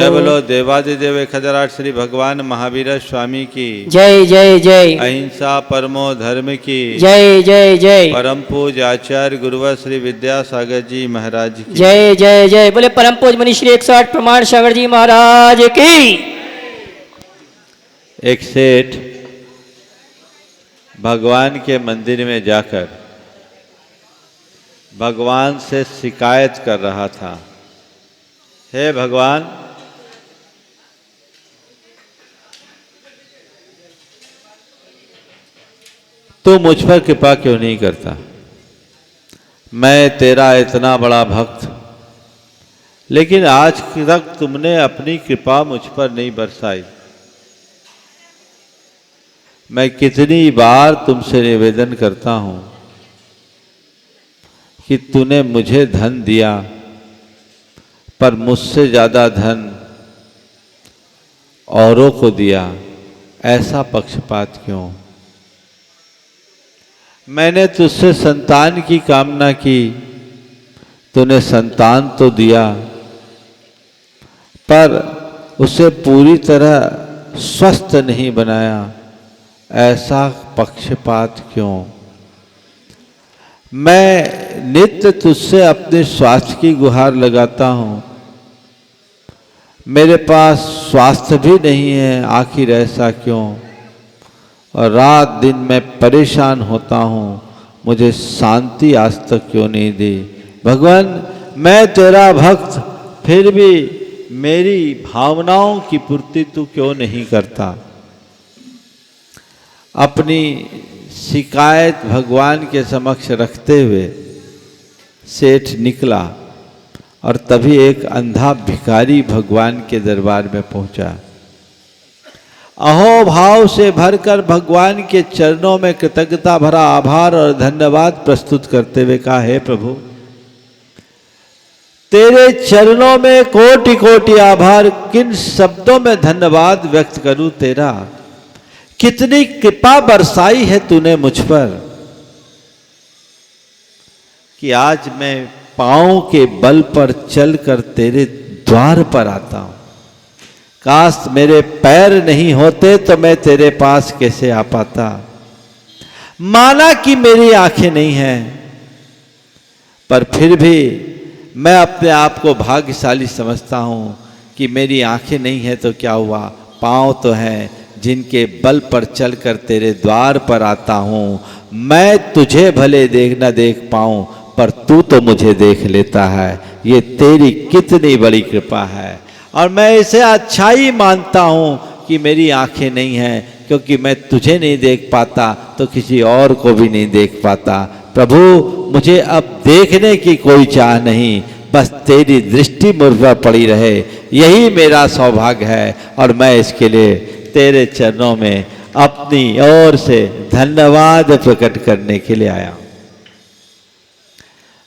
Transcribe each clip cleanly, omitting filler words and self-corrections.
जय बोलो देवादिदेव 1008 श्री भगवान महावीर स्वामी की जय जय जय। अहिंसा परमो धर्म की जय जय जय। परम पूज आचार्य गुरुवर श्री विद्यासागर जी महाराज की जय जय जय। बोले परम पूज मनीष श्री 108 प्रमाण सागर जी महाराज की। एक सेठ भगवान के मंदिर में जाकर भगवान से शिकायत कर रहा था, हे भगवान, तू मुझ पर कृपा क्यों नहीं करता? मैं तेरा इतना बड़ा भक्त, लेकिन आज तक तुमने अपनी कृपा मुझ पर नहीं बरसाई। मैं कितनी बार तुमसे निवेदन करता हूं कि तूने मुझे धन दिया, पर मुझसे ज्यादा धन औरों को दिया, ऐसा पक्षपात क्यों? मैंने तुझसे संतान की कामना की, तूने संतान तो दिया, पर उसे पूरी तरह स्वस्थ नहीं बनाया, ऐसा पक्षपात क्यों? मैं नित्य तुझसे अपने स्वास्थ्य की गुहार लगाता हूं, मेरे पास स्वास्थ्य भी नहीं है, आखिर ऐसा क्यों? और रात दिन मैं परेशान होता हूं, मुझे शांति आज तक क्यों नहीं दी? भगवान, मैं तेरा भक्त, फिर भी मेरी भावनाओं की पूर्ति तू क्यों नहीं करता? अपनी शिकायत भगवान के समक्ष रखते हुए सेठ निकला और तभी एक अंधा भिखारी भगवान के दरबार में पहुंचा। अहोभाव से भरकर भगवान के चरणों में कृतज्ञता भरा आभार और धन्यवाद प्रस्तुत करते हुए कहा, हे प्रभु, तेरे चरणों में कोटि कोटि आभार, किन शब्दों में धन्यवाद व्यक्त करूं तेरा? कितनी कृपा बरसाई है तूने मुझ पर कि आज मैं पांव के बल पर चलकर तेरे द्वार पर आता हूं। काश मेरे पैर नहीं होते तो मैं तेरे पास कैसे आ पाता? माना कि मेरी आंखें नहीं हैं, पर फिर भी मैं अपने आप को भाग्यशाली समझता हूं कि मेरी आंखें नहीं है तो क्या हुआ, पांव तो हैं जिनके बल पर चलकर तेरे द्वार पर आता हूं। मैं तुझे भले देख न देख पाऊं, पर तू तो मुझे देख लेता है। ये तेरी कितनी बड़ी कृपा है, और मैं इसे अच्छाई मानता हूं कि मेरी आंखें नहीं हैं, क्योंकि मैं तुझे नहीं देख पाता तो किसी और को भी नहीं देख पाता। प्रभु, मुझे अब देखने की कोई चाह नहीं, बस तेरी दृष्टि मुझ पर पड़ी रहे, यही मेरा सौभाग्य है, और मैं इसके लिए तेरे चरणों में अपनी ओर से धन्यवाद प्रकट करने के लिए आया।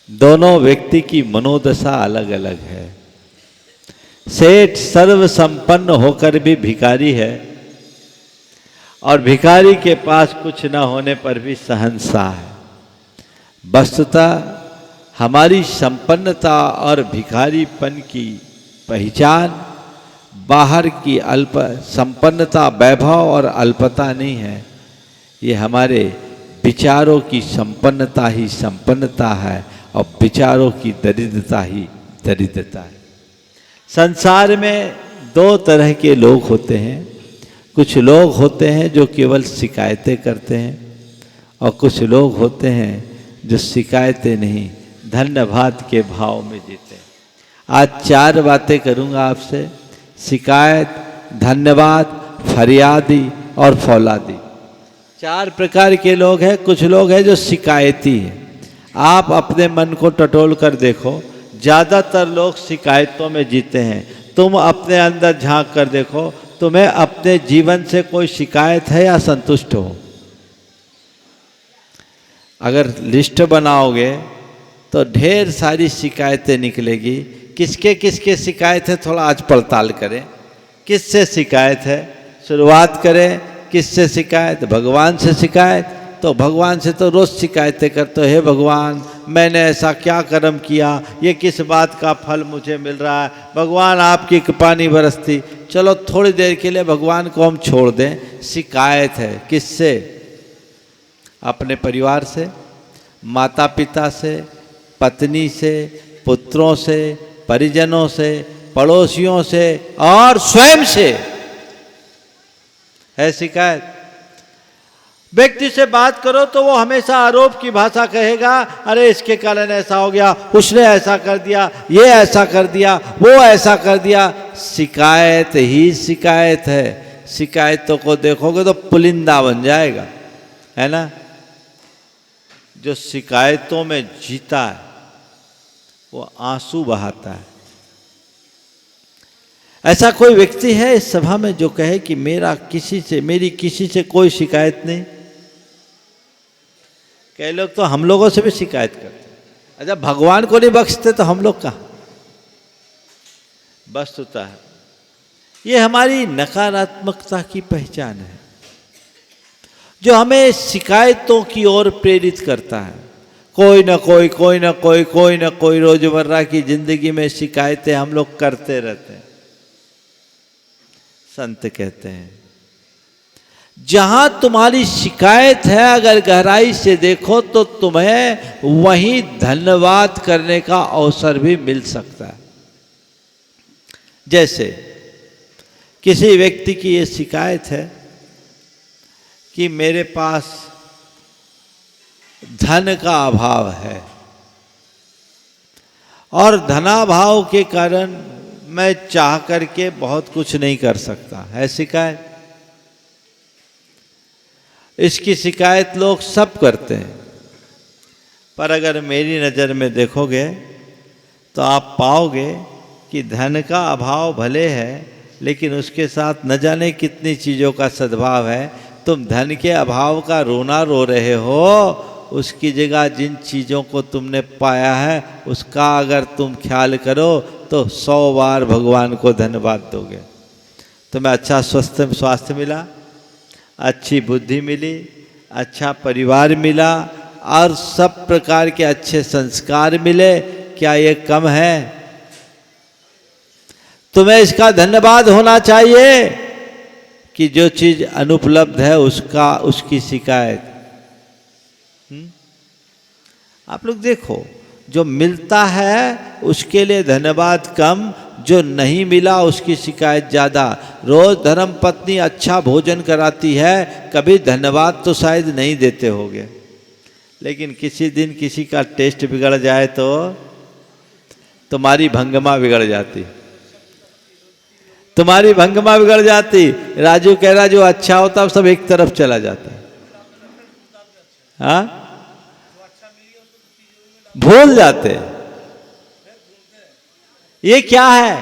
दोनों व्यक्ति की मनोदशा अलग अलग है। सेठ सर्व संपन्न होकर भी भिखारी है, और भिखारी के पास कुछ न होने पर भी सहनशाह है। वस्तुतः हमारी संपन्नता और भिखारीपन की पहचान बाहर की अल्प संपन्नता, वैभव और अल्पता नहीं है, ये हमारे विचारों की संपन्नता ही संपन्नता है, और विचारों की दरिद्रता ही दरिद्रता है। संसार में दो तरह के लोग होते हैं। कुछ लोग होते हैं जो केवल शिकायतें करते हैं, और कुछ लोग होते हैं जो शिकायतें नहीं, धन्यवाद के भाव में जीते हैं। आज 4 बातें करूंगा आपसे: शिकायत, धन्यवाद, फरियादी और फौलादी। 4 प्रकार के लोग हैं। कुछ लोग हैं जो शिकायती हैं। आप अपने मन को टटोल कर देखो, ज़्यादातर लोग शिकायतों में जीते हैं। तुम अपने अंदर झांक कर देखो, तुम्हें अपने जीवन से कोई शिकायत है या संतुष्ट हो? अगर लिस्ट बनाओगे तो ढेर सारी शिकायतें निकलेगी। किसके किसके शिकायत है, थोड़ा आज पड़ताल करें। किससे शिकायत है? शुरुआत करें। किससे शिकायत? भगवान से शिकायत, तो भगवान से तो रोज़ शिकायतें करते हो, हे भगवान मैंने ऐसा क्या कर्म किया, ये किस बात का फल मुझे मिल रहा है, भगवान आपकी कृपा नहीं बरसती। चलो थोड़ी देर के लिए भगवान को हम छोड़ दें। शिकायत है किससे? अपने परिवार से, माता पिता से, पत्नी से, पुत्रों से, परिजनों से, पड़ोसियों से और स्वयं से है शिकायत। व्यक्ति से बात करो तो वो हमेशा आरोप की भाषा कहेगा, अरे इसके कारण ऐसा हो गया, उसने ऐसा कर दिया, ये ऐसा कर दिया, वो ऐसा कर दिया। शिकायत ही शिकायत है। शिकायतों को देखोगे तो पुलिंदा बन जाएगा, है ना। जो शिकायतों में जीता है वो आंसू बहाता है। ऐसा कोई व्यक्ति है इस सभा में जो कहे कि मेरी किसी से कोई शिकायत नहीं? कई लोग तो हम लोगों से भी शिकायत करते हैं। अच्छा, भगवान को नहीं बख्शते तो हम लोग कहाँ वस्तुतः है। ये हमारी नकारात्मकता की पहचान है जो हमें शिकायतों की ओर प्रेरित करता है। कोई ना कोई रोजमर्रा की जिंदगी में शिकायतें हम लोग करते रहते हैं। संत कहते हैं जहां तुम्हारी शिकायत है अगर गहराई से देखो तो तुम्हें वहीं धन्यवाद करने का अवसर भी मिल सकता है। जैसे किसी व्यक्ति की ये शिकायत है कि मेरे पास धन का अभाव है और धनाभाव के कारण मैं चाह करके बहुत कुछ नहीं कर सकता, है शिकायत। इसकी शिकायत लोग सब करते हैं, पर अगर मेरी नज़र में देखोगे तो आप पाओगे कि धन का अभाव भले है लेकिन उसके साथ न जाने कितनी चीज़ों का सद्भाव है। तुम धन के अभाव का रोना रो रहे हो, उसकी जगह जिन चीज़ों को तुमने पाया है उसका अगर तुम ख्याल करो तो 100 बार भगवान को धन्यवाद दोगे। तुम्हें अच्छा स्वास्थ्य मिला, अच्छी बुद्धि मिली, अच्छा परिवार मिला और सब प्रकार के अच्छे संस्कार मिले। क्या ये कम है? तुम्हें इसका धन्यवाद होना चाहिए कि जो चीज़ अनुपलब्ध है उसकी शिकायत। आप लोग देखो, जो मिलता है उसके लिए धन्यवाद कम, जो नहीं मिला उसकी शिकायत ज़्यादा। रोज़ धर्म पत्नी अच्छा भोजन कराती है, कभी धन्यवाद तो शायद नहीं देते होगे, लेकिन किसी दिन किसी का टेस्ट बिगड़ जाए तो तुम्हारी भंगिमा बिगड़ जाती। तुम्हारी भंगिमा बिगड़ जाती। राजू कह रहा जो अच्छा होता है सब एक तरफ चला जाता है। हाँ, भूल जाते। ये क्या है?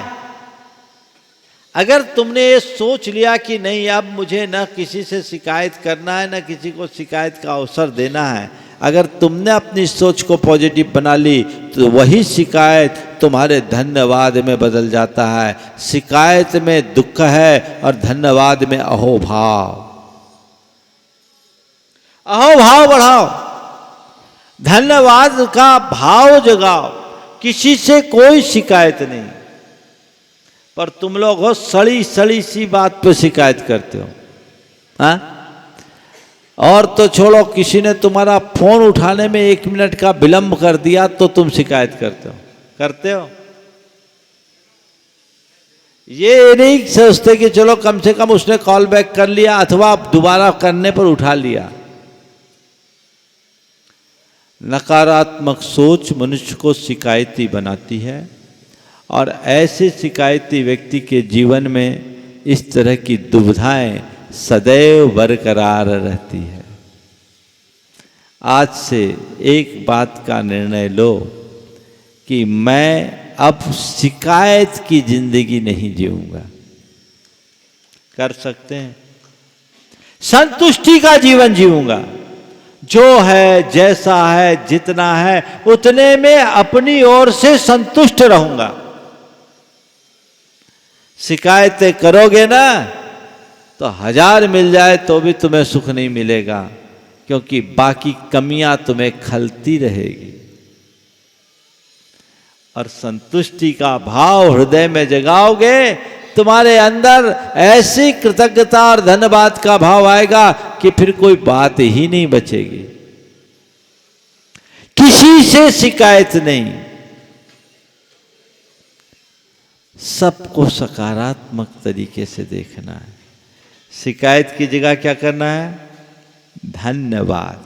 अगर तुमने ये सोच लिया कि नहीं अब मुझे न किसी से शिकायत करना है न किसी को शिकायत का अवसर देना है, अगर तुमने अपनी सोच को पॉजिटिव बना ली तो वही शिकायत तुम्हारे धन्यवाद में बदल जाता है। शिकायत में दुख है और धन्यवाद में अहोभाव। अहोभाव बढ़ाओ, धन्यवाद का भाव जगाओ। किसी से कोई शिकायत नहीं, पर तुम लोग हो सड़ी सड़ी सी बात पे शिकायत करते हो। हाँ, और तो छोड़ो, किसी ने तुम्हारा फोन उठाने में 1 मिनट का विलंब कर दिया तो तुम शिकायत करते हो। ये नहीं सोचते कि चलो कम से कम उसने कॉल बैक कर लिया अथवा दोबारा करने पर उठा लिया। नकारात्मक सोच मनुष्य को शिकायती बनाती है और ऐसे शिकायती व्यक्ति के जीवन में इस तरह की दुविधाएं सदैव बरकरार रहती है। आज से एक बात का निर्णय लो कि मैं अब शिकायत की जिंदगी नहीं जीऊंगा। कर सकते हैं? संतुष्टि का जीवन जीऊंगा। जो है, जैसा है, जितना है उतने में अपनी ओर से संतुष्ट रहूंगा। शिकायतें करोगे ना तो 1000 मिल जाए तो भी तुम्हें सुख नहीं मिलेगा। क्योंकि बाकी कमियां तुम्हें खलती रहेगी। और संतुष्टि का भाव हृदय में जगाओगे, तुम्हारे अंदर ऐसी कृतज्ञता और धन्यवाद का भाव आएगा कि फिर कोई बात ही नहीं बचेगी, किसी से शिकायत नहीं। सबको सकारात्मक तरीके से देखना है। शिकायत की जगह क्या करना है? धन्यवाद,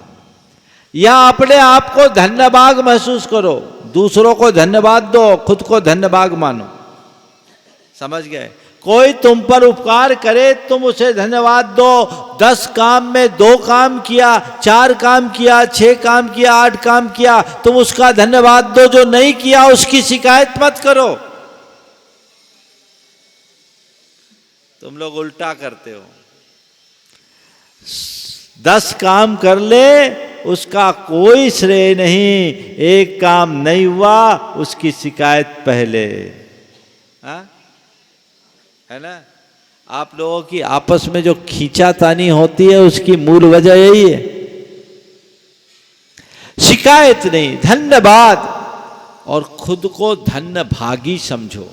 या अपने आप को धन्यवाद महसूस करो। दूसरों को धन्यवाद दो, खुद को धन्यवाद मानो। समझ गए? कोई तुम पर उपकार करे, तुम उसे धन्यवाद दो। 10 काम में 2 काम किया, 4 काम किया, 6 काम किया, 8 काम किया, तुम उसका धन्यवाद दो। जो नहीं किया उसकी शिकायत मत करो। तुम लोग उल्टा करते हो। 10 काम कर ले, उसका कोई श्रेय नहीं। 1 काम नहीं हुआ, उसकी शिकायत पहले। हाँ? है ना? आप लोगों की आपस में जो खींचातानी होती है, उसकी मूल वजह यही है। शिकायत नहीं, धन्यवाद। और खुद को धन्य भागी समझो।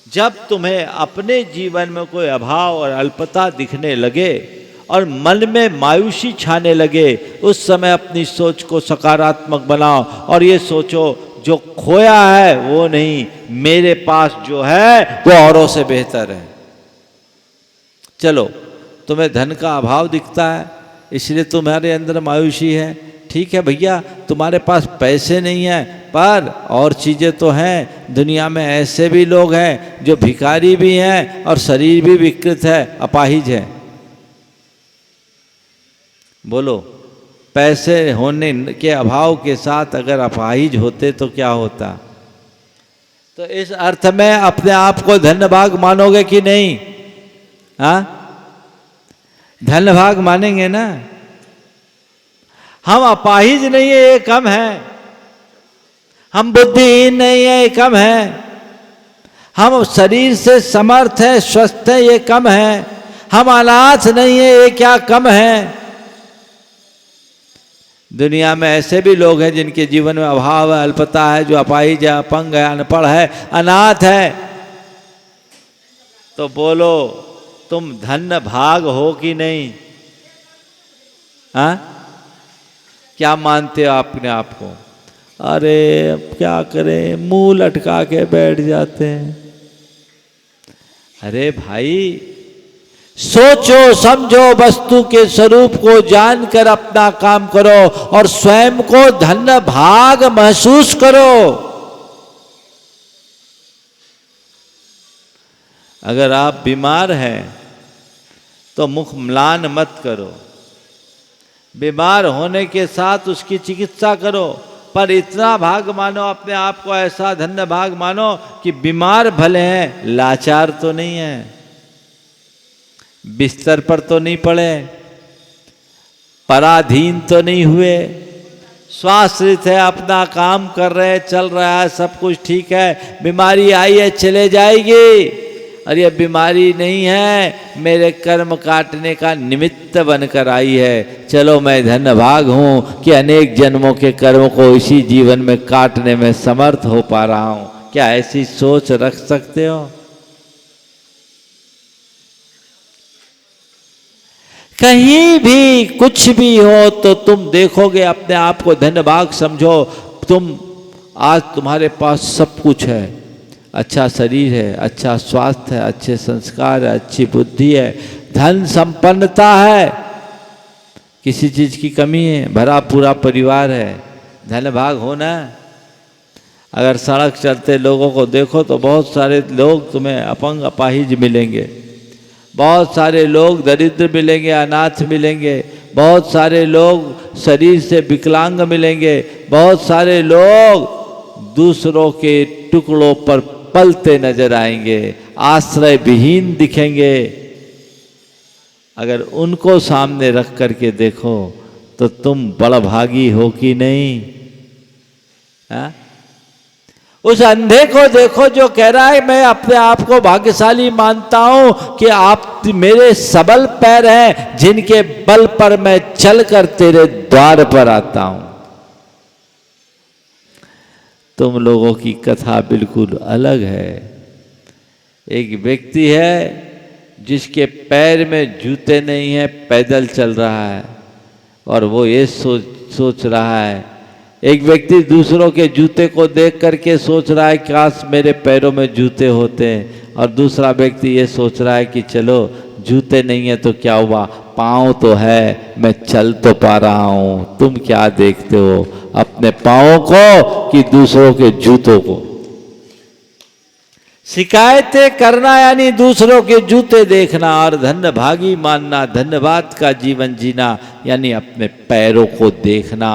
जब तुम्हें अपने जीवन में कोई अभाव और अल्पता दिखने लगे और मन में मायूसी छाने लगे, उस समय अपनी सोच को सकारात्मक बनाओ और ये सोचो, जो खोया है वो नहीं, मेरे पास जो है वो औरों से बेहतर है। चलो, तुम्हें धन का अभाव दिखता है, इसलिए तुम्हारे अंदर मायूसी है। ठीक है भैया, तुम्हारे पास पैसे नहीं है, पर और चीज़ें तो हैं। दुनिया में ऐसे भी लोग हैं जो भिखारी भी हैं और शरीर भी विकृत है, अपाहिज है। बोलो, पैसे होने के अभाव के साथ अगर अपाहिज होते तो क्या होता? तो इस अर्थ में अपने आप को धन्यभाग मानोगे कि नहीं? हाँ, धन्यभाग मानेंगे ना। हम अपाहिज नहीं है, ये कम है। हम बुद्धिहीन नहीं है, ये कम है। हम शरीर से समर्थ है, स्वस्थ है, ये कम है। हम अनाथ नहीं है, ये क्या कम है? दुनिया में ऐसे भी लोग हैं जिनके जीवन में अभाव है, अल्पता है, जो अपाहिज है, अपंग है, अनपढ़ है, अनाथ है। तो बोलो, तुम धन्य भाग हो कि नहीं? हाँ, क्या मानते हो अपने आप को? अरे अब क्या करें, मुंह लटका के बैठ जाते हैं। अरे भाई, सोचो समझो, वस्तु के स्वरूप को जानकर अपना काम करो और स्वयं को धन्य भाग महसूस करो। अगर आप बीमार हैं तो मुख म्लान मत करो। बीमार होने के साथ उसकी चिकित्सा करो, पर इतना भाग मानो अपने आप को, ऐसा धन्य भाग मानो कि बीमार भले हैं, लाचार तो नहीं है, बिस्तर पर तो नहीं पड़े, पराधीन तो नहीं हुए, स्वाश्रित है, अपना काम कर रहे, चल रहा है, सब कुछ ठीक है। बीमारी आई है, चले जाएगी। और ये बीमारी नहीं है, मेरे कर्म काटने का निमित्त बनकर आई है। चलो, मैं धन्य भाग हूँ कि अनेक जन्मों के कर्मों को इसी जीवन में काटने में समर्थ हो पा रहा हूँ। क्या ऐसी सोच रख सकते हो? कहीं भी कुछ भी हो तो तुम देखोगे, अपने आप को धन्य भाग समझो। तुम आज तुम्हारे पास सब कुछ है, अच्छा शरीर है, अच्छा स्वास्थ्य है, अच्छे संस्कार है, अच्छी बुद्धि है, धन संपन्नता है, किसी चीज की कमी है, भरा पूरा परिवार है, धन्य भाग होना। अगर सड़क चलते लोगों को देखो तो बहुत सारे लोग तुम्हें अपंग अपाहिज मिलेंगे, बहुत सारे लोग दरिद्र मिलेंगे, अनाथ मिलेंगे, बहुत सारे लोग शरीर से विकलांग मिलेंगे, बहुत सारे लोग दूसरों के टुकड़ों पर पलते नजर आएंगे, आश्रय विहीन दिखेंगे। अगर उनको सामने रख करके देखो तो तुम बड़भागी हो कि नहीं? हा? उस अंधे को देखो जो कह रहा है मैं अपने आप को भाग्यशाली मानता हूं कि आप मेरे सबल पैर हैं जिनके बल पर मैं चलकर तेरे द्वार पर आता हूं। तुम लोगों की कथा बिल्कुल अलग है। एक व्यक्ति है जिसके पैर में जूते नहीं है, पैदल चल रहा है और वो ये सोच रहा है। एक व्यक्ति दूसरों के जूते को देख करके सोच रहा है काश मेरे पैरों में जूते होते हैं, और दूसरा व्यक्ति ये सोच रहा है कि चलो जूते नहीं है तो क्या हुआ, पाँव तो है, मैं चल तो पा रहा हूँ। तुम क्या देखते हो, अपने पाँवों को कि दूसरों के जूतों को? शिकायतें करना यानी दूसरों के जूते देखना, और धन्य भागी मानना, धन्यवाद का जीवन जीना यानी अपने पैरों को देखना।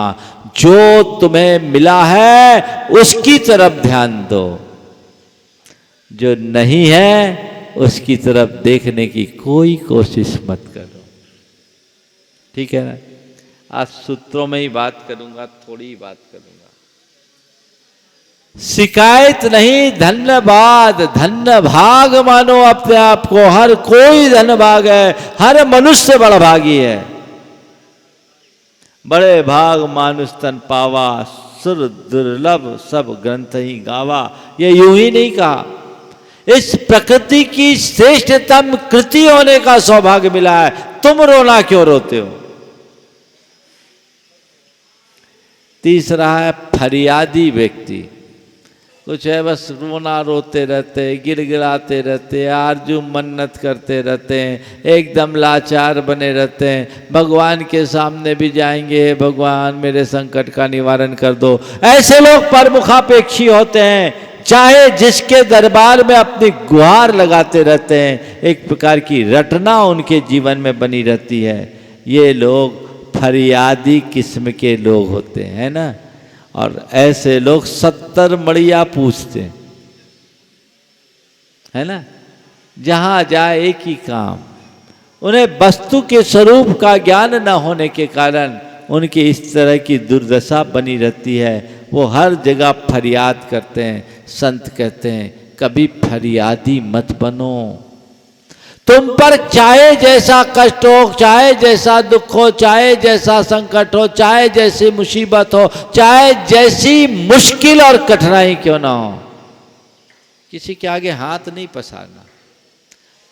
जो तुम्हें मिला है उसकी तरफ ध्यान दो, जो नहीं है उसकी तरफ देखने की कोई कोशिश मत करो। ठीक है ना? आज सूत्रों में ही बात करूंगा, थोड़ी ही बात करूंगा। शिकायत नहीं, धन्यवाद, धन्य भाग मानो अपने आप को। हर कोई धन्य भाग है, हर मनुष्य बड़ा भागी है। बड़े भाग मानुष तन पावा, सुर दुर्लभ सब ग्रंथ ही गावा। ये यूं ही नहीं कहा, इस प्रकृति की श्रेष्ठतम कृति होने का सौभाग्य मिला है। तुम रोना क्यों रोते हो? तीसरा है फरियादी व्यक्ति। कुछ है बस रोना रोते रहते, गिड़गिड़ाते रहते, आरजू मन्नत करते रहते हैं, एकदम लाचार बने रहते हैं। भगवान के सामने भी जाएंगे, भगवान मेरे संकट का निवारण कर दो। ऐसे लोग परमुखापेक्षी होते हैं, चाहे जिसके दरबार में अपनी गुहार लगाते रहते हैं। एक प्रकार की रटना उनके जीवन में बनी रहती है। ये लोग फरियादी किस्म के लोग होते हैं ना। और ऐसे लोग 70 मड़िया पूछते है ना, जहां जाए एक ही काम। उन्हें वस्तु के स्वरूप का ज्ञान न होने के कारण उनकी इस तरह की दुर्दशा बनी रहती है। वो हर जगह फरियाद करते हैं। संत कहते हैं कभी फरियादी मत बनो। तुम पर चाहे जैसा कष्ट हो, चाहे जैसा दुख हो, चाहे जैसा संकट हो, चाहे जैसी मुसीबत हो, चाहे जैसी मुश्किल और कठिनाई क्यों ना हो, किसी के आगे हाथ नहीं पसारना।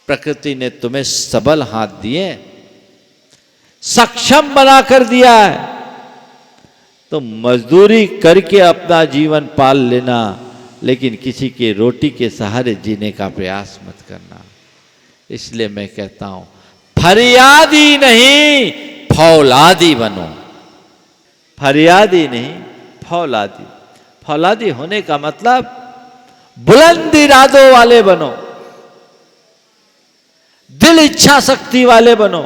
प्रकृति ने तुम्हें सबल हाथ दिए, सक्षम बनाकर दिया है। तो मजदूरी करके अपना जीवन पाल लेना, लेकिन किसी के रोटी के सहारे जीने का प्रयास मत करना। इसलिए मैं कहता हूं फरियादी नहीं फौलादी बनो। फरियादी नहीं फौलादी। फौलादी होने का मतलब बुलंद इरादों वाले बनो, दिल इच्छा शक्ति वाले बनो,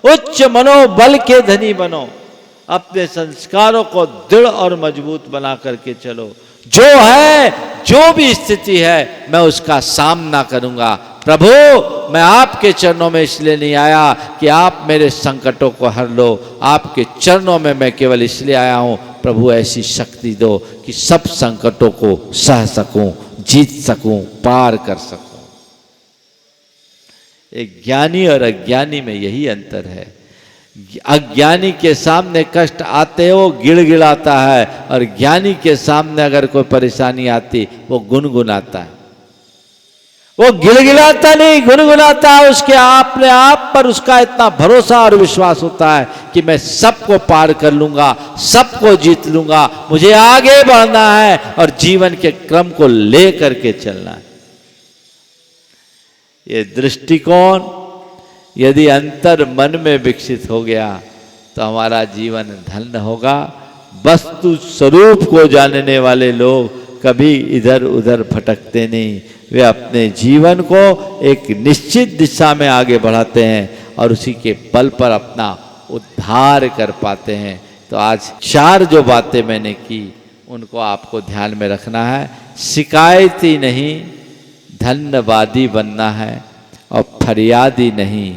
उच्च मनोबल के धनी बनो। अपने संस्कारों को दृढ़ और मजबूत बना करके चलो। जो है, जो भी स्थिति है, मैं उसका सामना करूंगा। प्रभु, मैं आपके चरणों में इसलिए नहीं आया कि आप मेरे संकटों को हर लो। आपके चरणों में मैं केवल इसलिए आया हूं, प्रभु ऐसी शक्ति दो कि सब संकटों को सह सकूं, जीत सकूं, पार कर सकूं। एक ज्ञानी और अज्ञानी में यही अंतर है। अज्ञानी के सामने कष्ट आते हो गिड़गिड़ाता है, और ज्ञानी के सामने अगर कोई परेशानी आती वो गुनगुनाता है। वो गिड़गिड़ाता नहीं, गुनगुनाता है। उसके अपने आप पर उसका इतना भरोसा और विश्वास होता है कि मैं सबको पार कर लूंगा, सबको जीत लूंगा, मुझे आगे बढ़ना है और जीवन के क्रम को ले करके चलना है। ये दृष्टिकोण यदि अंतर मन में विकसित हो गया तो हमारा जीवन धन्य होगा। वस्तु स्वरूप को जानने वाले लोग कभी इधर उधर भटकते नहीं। वे अपने जीवन को एक निश्चित दिशा में आगे बढ़ाते हैं और उसी के बल पर अपना उद्धार कर पाते हैं। तो आज 4 जो बातें मैंने की उनको आपको ध्यान में रखना है। शिकायती नहीं, धन्यवादी बनना है, और फरियादी नहीं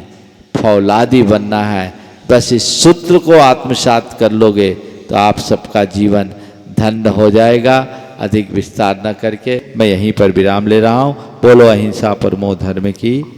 फौलादी बनना है। बस इस सूत्र को आत्मसात कर लोगे तो आप सबका जीवन धन्य हो जाएगा। अधिक विस्तार न करके मैं यहीं पर विराम ले रहा हूँ। बोलो अहिंसा परमो धर्म की।